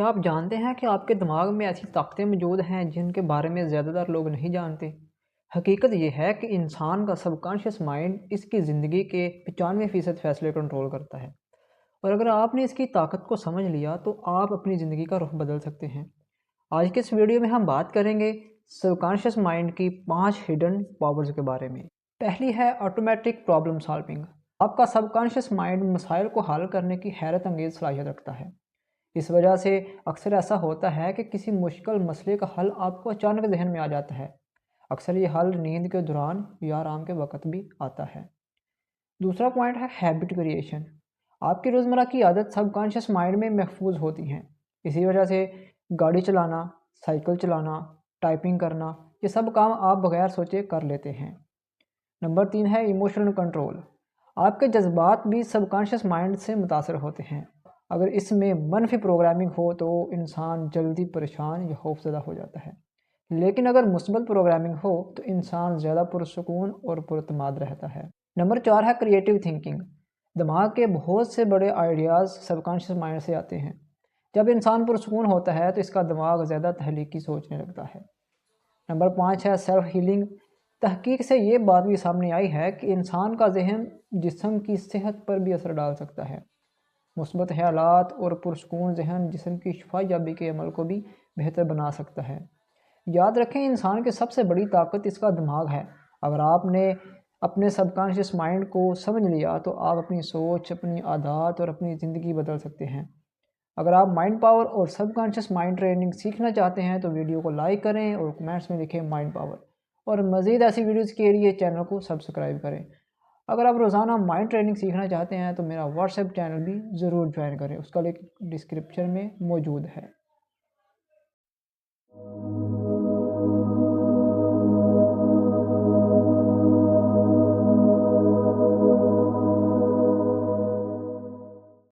کیا آپ جانتے ہیں کہ آپ کے دماغ میں ایسی طاقتیں موجود ہیں جن کے بارے میں زیادہ تر لوگ نہیں جانتے؟ حقیقت یہ ہے کہ انسان کا سب کانشیس مائنڈ اس کی زندگی کے 95% فیصلے کنٹرول کرتا ہے، اور اگر آپ نے اس کی طاقت کو سمجھ لیا تو آپ اپنی زندگی کا رخ بدل سکتے ہیں۔ آج کے اس ویڈیو میں ہم بات کریں گے سب کانشیس مائنڈ کی 5 ہڈن پاورز کے بارے میں۔ پہلی ہے آٹومیٹک پرابلم سالونگ۔ آپ کا سب کانشیس مائنڈ مسائل کو حل کرنے کی حیرت انگیز صلاحیت رکھتا ہے۔ اس وجہ سے اکثر ایسا ہوتا ہے کہ کسی مشکل مسئلے کا حل آپ کو اچانک ذہن میں آ جاتا ہے۔ اکثر یہ حل نیند کے دوران یا آرام کے وقت بھی آتا ہے۔ دوسرا پوائنٹ ہے ہیبٹ کریشن۔ آپ کی روزمرہ کی عادت سب کانشیس مائنڈ میں محفوظ ہوتی ہیں۔ اسی وجہ سے گاڑی چلانا، سائیکل چلانا، ٹائپنگ کرنا، یہ سب کام آپ بغیر سوچے کر لیتے ہیں۔ نمبر 3 ہے ایموشنل کنٹرول۔ آپ کے جذبات بھی سب کانشیس مائنڈ سے متاثر ہوتے ہیں۔ اگر اس میں منفی پروگرامنگ ہو تو انسان جلدی پریشان یا خوفزدہ ہو جاتا ہے، لیکن اگر مثبت پروگرامنگ ہو تو انسان زیادہ پرسکون اور پراعتماد رہتا ہے۔ نمبر 4 ہے کریٹیو تھنکنگ۔ دماغ کے بہت سے بڑے آئیڈیاز سب کانشیس مائنڈ سے آتے ہیں۔ جب انسان پرسکون ہوتا ہے تو اس کا دماغ زیادہ تخلیقی سوچنے لگتا ہے۔ نمبر 5 ہے سیلف ہیلنگ۔ تحقیق سے یہ بات بھی سامنے آئی ہے کہ انسان کا ذہن جسم کی صحت پر بھی اثر ڈال سکتا ہے۔ مثبت خیالات اور پرسکون ذہن جسم کی شفا یابی کے عمل کو بھی بہتر بنا سکتا ہے۔ یاد رکھیں، انسان کی سب سے بڑی طاقت اس کا دماغ ہے۔ اگر آپ نے اپنے سب کانشیس مائنڈ کو سمجھ لیا تو آپ اپنی سوچ، اپنی عادات اور اپنی زندگی بدل سکتے ہیں۔ اگر آپ مائنڈ پاور اور سب کانشیس مائنڈ ٹریننگ سیکھنا چاہتے ہیں تو ویڈیو کو لائک کریں اور کمنٹس میں لکھیں مائنڈ پاور، اور مزید ایسی ویڈیوز کے لیے چینل کو سبسکرائب کریں۔ اگر آپ روزانہ مائنڈ ٹریننگ سیکھنا چاہتے ہیں تو میرا واٹس ایپ چینل بھی ضرور جوائن کریں، اس کا لنک ڈسکرپشن میں موجود ہے۔